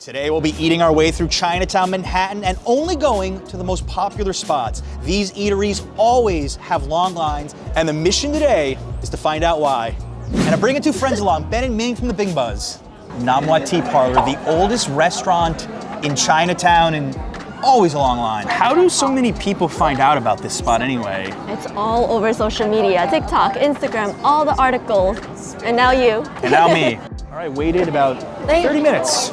Today we'll be eating our way through Chinatown, Manhattan, and only going to the most popular spots. These eateries always have long lines, and the mission today is to find out why. And I'm bringing two friends along, Ben and Ming from the Bing Buzz. Namwa Tea Parlor, the oldest restaurant in Chinatown, and always a long line. How do so many people find out about this spot anyway? It's all over social media, TikTok, Instagram, all the articles, and now you. And now me. All right, waited about 30 minutes.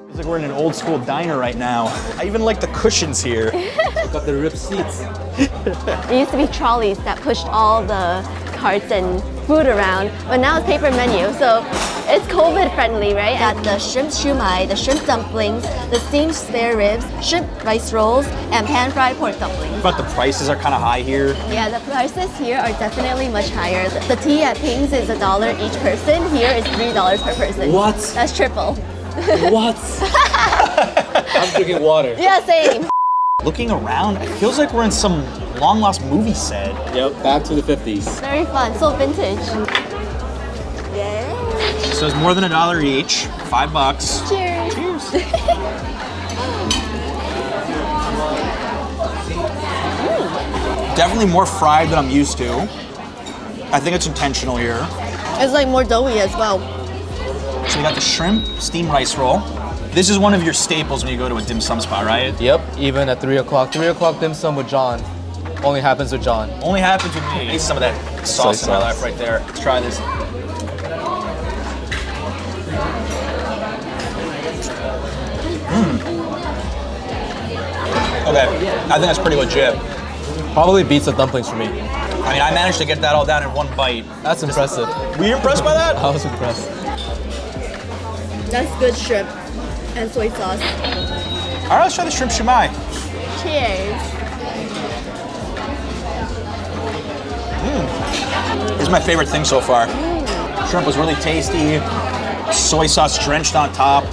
Feels like we're in an old school diner right now. I even like the cushions here. Look at the ripped seats. It used to be trolleys that pushed all the carts and food around, but now it's paper menu, so it's COVID friendly, right? Got the shrimp shumai, the shrimp dumplings, the steamed spare ribs, shrimp rice rolls, and pan-fried pork dumplings. But the prices are kind of high here. Yeah, the prices here are definitely much higher. The tea at Ping's is $1 each person. Here is $3 per person. What? That's triple. What? I'm drinking water. Yeah, same. Looking around, it feels like we're in some long-lost movie set. Yep, back to the 50s. Very fun, so vintage. Yeah. So it's more than $1 each, $5. Cheers. Cheers. Definitely more fried than I'm used to. I think it's intentional here. It's like more doughy as well. So we got the shrimp steamed rice roll. This is one of your staples when you go to a dim sum spot, right? Yep, even at 3 o'clock. 3 o'clock dim sum with John. Only happens with John. Only happens with me. Need some of that sauce in my life right there. Let's try this. Okay, I think that's pretty legit. Probably beats the dumplings for me. I mean, I managed to get that all down in one bite. That's impressive. Were you impressed by that? I was impressed. That's good shrimp and soy sauce. All right, let's try the shrimp shumai. Cheers. This is my favorite thing so far. Shrimp was really tasty. Soy sauce drenched on top.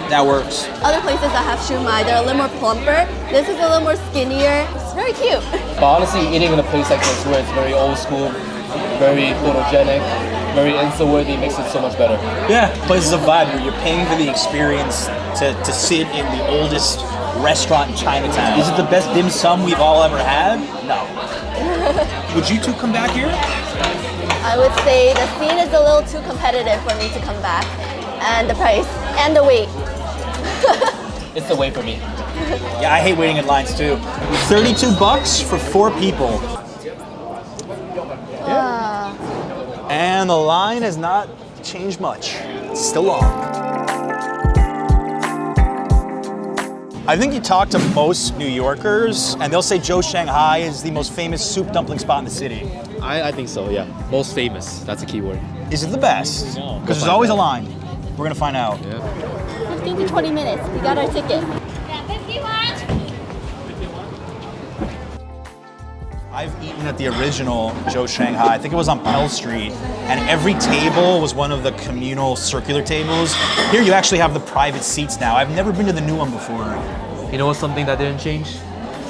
That works. Other places that have shumai, they're a little more plumper. This is a little more skinnier. It's very cute. But honestly, eating in a place like this where it's very old school, very photogenic, very Insta-worthy makes it so much better. Yeah, place is a vibe where you're paying for the experience to sit in the oldest restaurant in Chinatown. Is it the best dim sum we've all ever had? No. Would you two come back here? I would say the scene is a little too competitive for me to come back. And the price, and the wait. It's the way for me. Yeah, I hate waiting in lines too. $32 for 4 people. Yeah. And the line has not changed much. It's still long. I think you talk to most New Yorkers and they'll say Joe Shanghai is the most famous soup dumpling spot in the city. I think so, yeah. Most famous, that's a key word. Is it the best? No. Because there's always a line. We're gonna find out. Yeah. 15 to 20 minutes, we got our ticket. I've eaten at the original Joe Shanghai. I think it was on Pell Street. And every table was one of the communal circular tables. Here you actually have the private seats now. I've never been to the new one before. You know what's something that didn't change?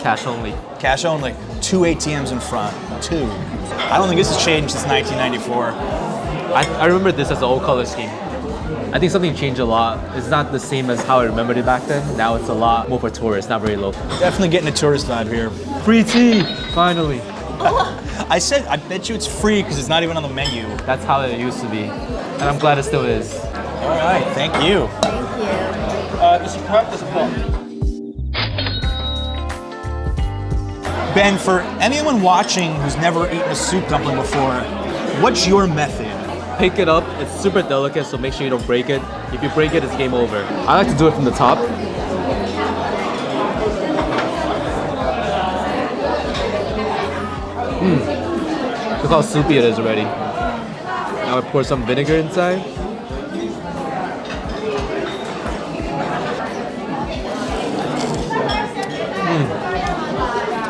Cash only. Cash only. 2 ATMs in front. 2. I don't think this has changed since 1994. I remember this as an old color scheme. I think something changed a lot. It's not the same as how I remembered it back then. Now it's a lot more for tourists, not very local. Definitely getting a tourist vibe here. Free tea, finally. I said, I bet you it's free because it's not even on the menu. That's how it used to be. And I'm glad it still is. All right, thank you. Thank you. Ben, for anyone watching who's never eaten a soup dumpling before, what's your method? Pick it up, it's super delicate, so make sure you don't break it. If you break it, it's game over. I like to do it from the top. Look how soupy it is already. Now I pour some vinegar inside.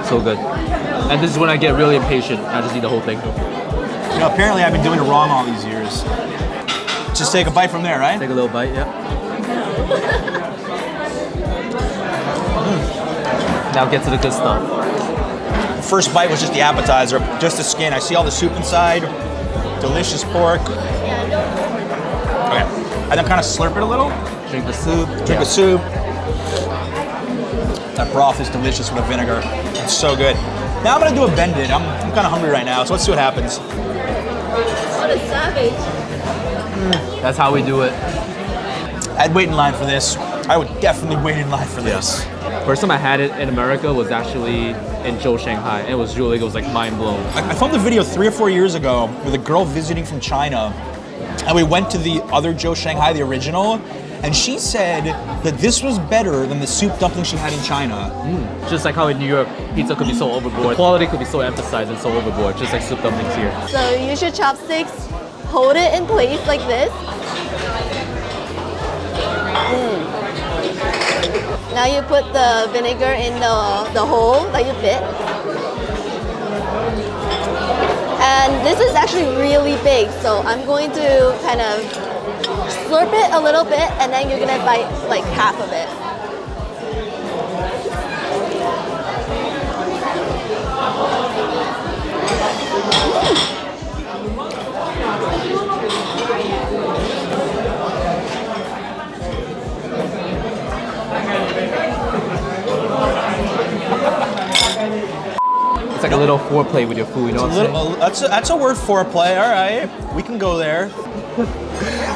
So good. And this is when I get really impatient. I just eat the whole thing. You know, apparently I've been doing it wrong all these years. Just take a bite from there, right? Take a little bite, yeah. Now get to the good stuff. The first bite was just the appetizer, just the skin. I see all the soup inside. Delicious pork. Okay. I and then kind of slurp it a little. Drink the soup. Drink the soup. That broth is delicious with the vinegar. It's so good. Now I'm gonna do a bend it. I'm kind of hungry right now, so let's see what happens. What a savage. That's how we do it. I'd wait in line for this. I would definitely wait in line for this. First time I had it in America was actually in Shanghai. And it was really, it was like mind blown. I filmed a video 3 or 4 years ago with a girl visiting from China, and we went to the other Shanghai, the original, and she said that this was better than the soup dumpling she had in China. Just like how in New York, pizza could be so overboard. The quality could be so emphasized and so overboard, just like soup dumplings here. So you use your chopsticks, hold it in place like this. Now you put the vinegar in the hole that you bit. And this is actually really big, so I'm going to kind of slurp it a little bit, and then you're gonna bite like half of it. It's like a little foreplay with your food, you know what I'm saying? That's a word, foreplay. All right, we can go there.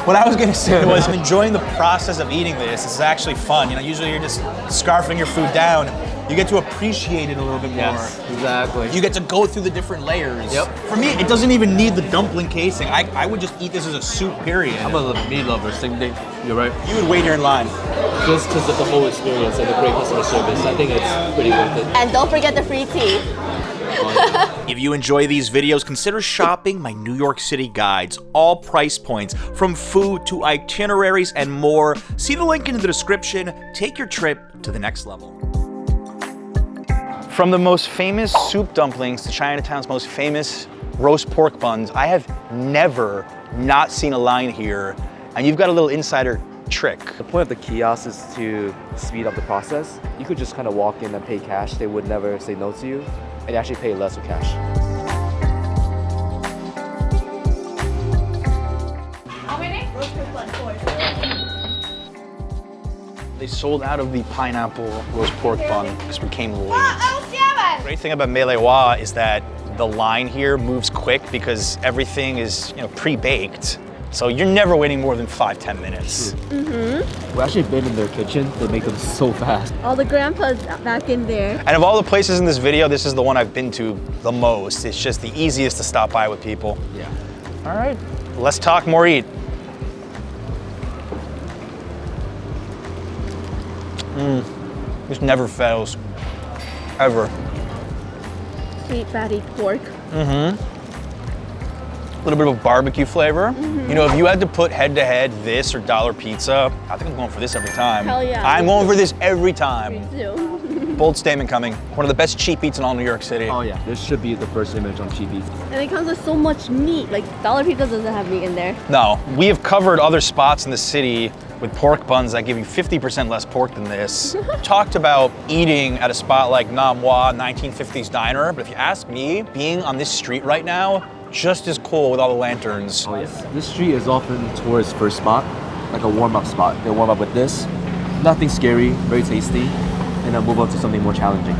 What I was gonna say was I'm enjoying the process of eating this. It's actually fun. You know, usually you're just scarfing your food down. You get to appreciate it a little bit more. Yes, exactly. You get to go through the different layers. Yep. For me, it doesn't even need the dumpling casing. I would just eat this as a soup, period. I'm a meat lover, same thing. You're right. You would wait here in line. Just because of the whole experience and the great customer service, I think it's pretty worth it. And don't forget the free tea. If you enjoy these videos, consider shopping my New York City guides. All price points, from food to itineraries and more. See the link in the description. Take your trip to the next level. From the most famous soup dumplings to Chinatown's most famous roast pork buns, I have never not seen a line here. And you've got a little insider trick. The point of the kiosk is to speed up the process. You could just kind of walk in and pay cash. They would never say no to you, and actually pay less with cash. How many? Roast pork bun, 4. They sold out of the pineapple roast pork bun because we came late. Great thing about Melewa is that the line here moves quick because everything is, pre-baked. So you're never waiting more than 5-10 minutes. We actually been in their kitchen. They make them so fast. All the grandpas back in there. And of all the places in this video, this is the one I've been to the most. It's just the easiest to stop by with people. Yeah. All right, let's talk more eat. This never fails, ever. Sweet fatty pork. A little bit of barbecue flavor. You know, if you had to put head-to-head this or dollar pizza, I think I'm going for this every time. Hell yeah. I'm going for this every time. Too. Bold statement coming. One of the best cheap eats in all New York City. Oh yeah, this should be the first image on cheap eats. And it comes with so much meat. Like dollar pizza doesn't have meat in there. No, we have covered other spots in the city with pork buns that give you 50% less pork than this. Talked about eating at a spot like Namwa 1950s Diner, but if you ask me, being on this street right now, just as cool with all the lanterns. Oh yes. This street is often tourists' first spot, like a warm-up spot. They warm up with this. Nothing scary, very tasty, and then move on to something more challenging.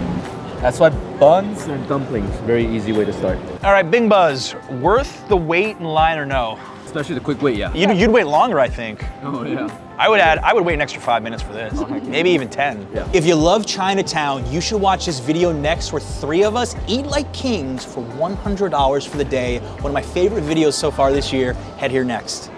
That's why buns and dumplings, very easy way to start. All right, Bing Buzz, worth the wait in line or no? Especially the quick wait, yeah. You'd wait longer, I think. Oh yeah. I would wait an extra 5 minutes for this. Maybe even 10. Yeah. If you love Chinatown, you should watch this video next where 3 of us eat like kings for $100 for the day. One of my favorite videos so far this year. Head here next.